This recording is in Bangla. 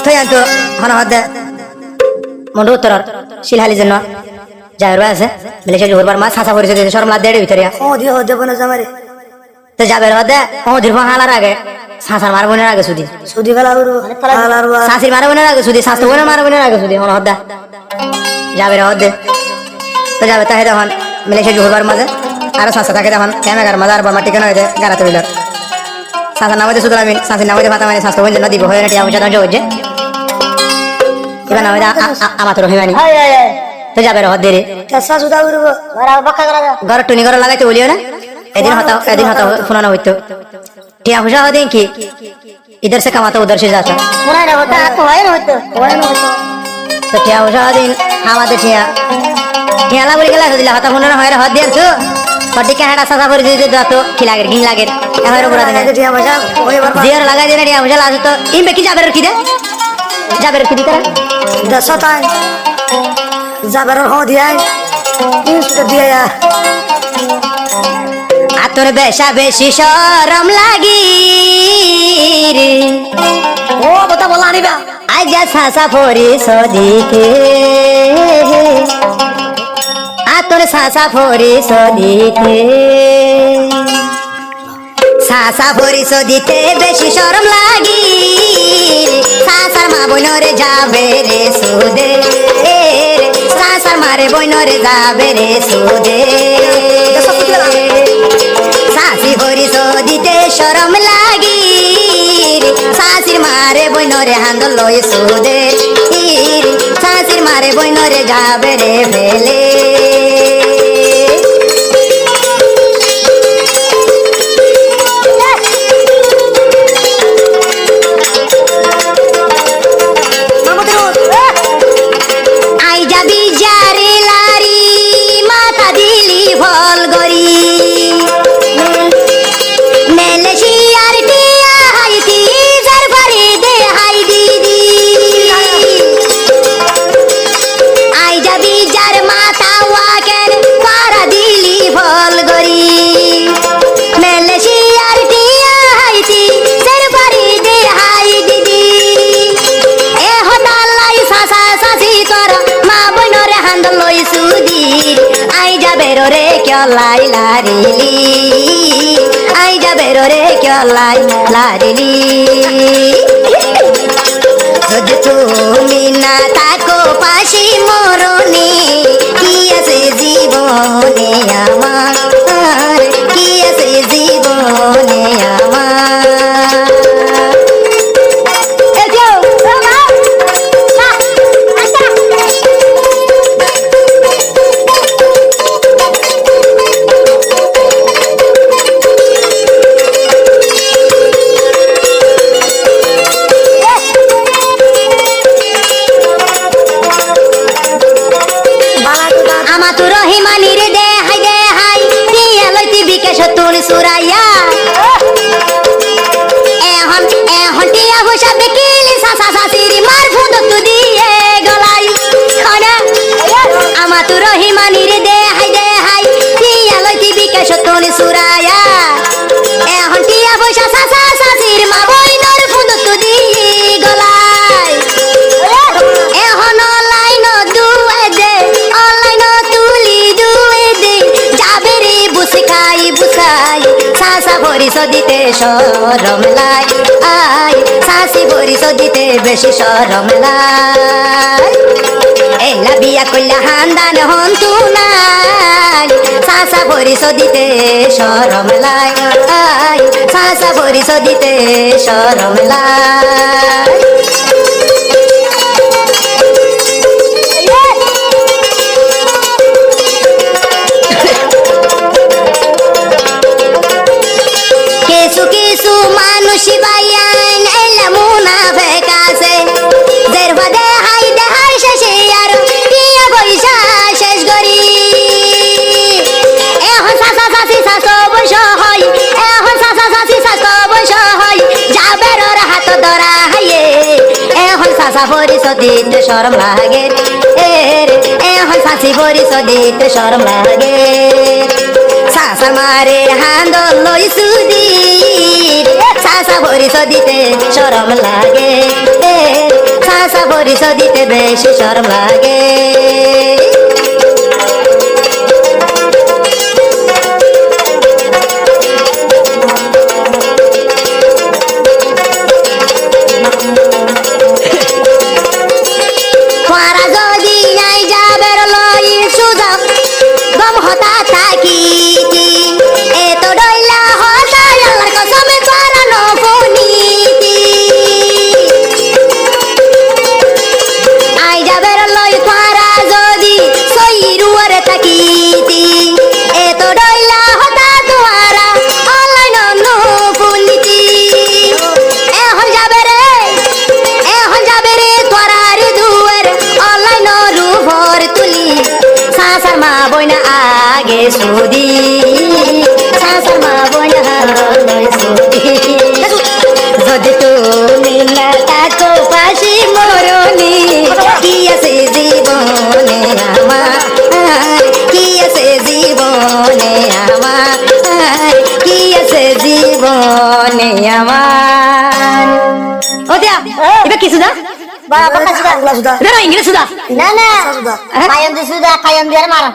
তুই আনতো হন হদে মন্ডু উত্তর শিলহালি জন্য যাইরবা আছে মিলেছে জোরবার মা সাসা পরিচয় দিতে শরম লাদ দেড়ে ভিতরে ও দিয়ে হতে বনে জামারে তো যাবে হদে ও ধীর হালার আগে সাসার মার বোনের আগে সুদি সুদি গেলা হালার সাসির মার বোনের আগে সুদি শাস্ত্র বোনের মার বোনের আগে সুদি হন হদে যাবে হদে তো যাবে তাহে তখন মিলেছে জোরবার মাঝে আরো সাসা থাকে তখন ক্যামেরার মাঝে আর বামা টিকানো হয়েছে গারাতে বিলর সাসার নামে শুধু আমি সাসির নামে ভাতা মানে স্বাস্থ্য বোন জন্য দিব হয়ে না টিয়া পয়সা দাম হচ্ছে এবার নামে আমার তো রহিমানি তো যাবে রহত দেরি কেসা সুদা করব ঘর টুনি ঘর লাগাইতে বলিও না এদিন হতা শোনানো হইতো টিয়া পয়সা হদিন কি इधर से कमाता उधर से जाता তো টিয়া পয়সা হদিন আমাদের টিয়ালা বলে গেলা দিলা হতা মনে হয় হত দিয়ে তো পটিকে হেডা সাসা করে দিতে দাও খিলাগের ঘিন লাগের এবারে বলা দেন টিয়া পয়সা জিয়ার লাগাই দেন টিয়া পয়সা লাজ তো ইমবে কি যাবে কি দে যাবে কি দিতে দশটায় যাবার হ দিয়াই ইনস্টা দিয়া আতর বেশা বেশি শরম লাগি রে ও কথা বলা নিবা আজ সাসা ফরি সদিকে আতর সাসা ফরি সদিকে সাসা ফরি সদিতে বেশি শরম লাগি সাসার মা বইনরে যাবে রে সুদে সাসার মারে বইনরে যাবে রে সুদে সাসি ফরি সদিতে শরম লাগি সাসির মারে বইনরে হান্দ লই সুদে সাসির মারে বইনরে যাবে রে ফেলে আই যাবি যারে লারি মাথা দিলি ভল গরি মেলেশিয়ার টিয়া হাইতি যার বাড়ি দে হাই দিদি আই যাবি যার মাথা ওয়াকের পারা দিলি ভল গরি মেলেশিয়ার টিয়া হাইতি যার বাড়ি দে হাই দিদি এ হতালাই সাসা সাসি তোর মা বইনরে হান্দ লই সুদি আই যাবে রে কেলাই লারিলি আই যাবে রে কেলাই লারিলি যদি তুমি না তাকো পাশি মরণে কি আছে জীবনে আমার কি আছে জীবনে আমার আমা তো রহিমানি রে দে হাই টিয়া লইতি বিকাশ তুন সুরাইয়া এখন টিয়া পয়সা দেখিলি সাসা সাসির মার ফুদ তু দিয়ে গলাই আমা তো রহিমানি রে দে হাই টিয়া লইতি বিকাশ তুন সুরাইয়া এখন টিয়া পয়সা সাসা সাসির মা বইনর ফুদ তু দিয়ে গলাই এখন লাইন দুয়ে দে অনলাইন তুলি দুয়ে দে যাবে রে বুসকাই সাসা ভরিস দিতে শরম লাই আই সাসি ভরিস দিতে বেশি শরম লাই এলা বিয়া কইলা হান্দান হন তু নাই সাসা ভরিস দিতে শরম লাই আই সাসা ভরিস দিতে শরম লাই কিছু মানুষ বাইয়ান এলা মুনাফিক আছে দের বাদে হাই শেষে আর টিয়া পয়সা শেষ করি এখন সাসা সাসি সাসো বৈশ হয় এখন সাসা সাসি সাসো বৈশ হয় যাবে রর হাত ধরা হাইয়ে এখন সাসা পরিস দিতে শরম লাগে এখন সাসি পরিস দিতে শরম লাগে সাসার মারে হান্দ লই সুদি সাসা ভরিস দিতে শরম লাগে চাচা পরিচয় দিতে বেশি শরম লাগে তোরা যদি নাই যাবের লই সুজা গম হতা থাকিতি এত ডইলা হতা আল্লাহর কসমে তোরা নফুনিতি আই যাবের লই তোরা যদি সইরুয়ার থাকিতি এত ডইলা হতা তোরা অনলাইন নফুনিতি এখন যাবে রে তোরা রে দুয়ার অনলাইন রূপর তুলি সাসার মা বইনা আগে সুদি সাসার মা বইনা লয় সুদি যদি তুমি না থাকো পাশে মরণি কি আছে জীবনে আমার কি আছে জীবনে আমার কি আছে জীবনে আমার ও দিয়া এবার কিছু দা বাবা কাছে ইংরেজ সুদা না না হ্যাঁ? কায়ম দি সুদা কায়ম দি আর মারা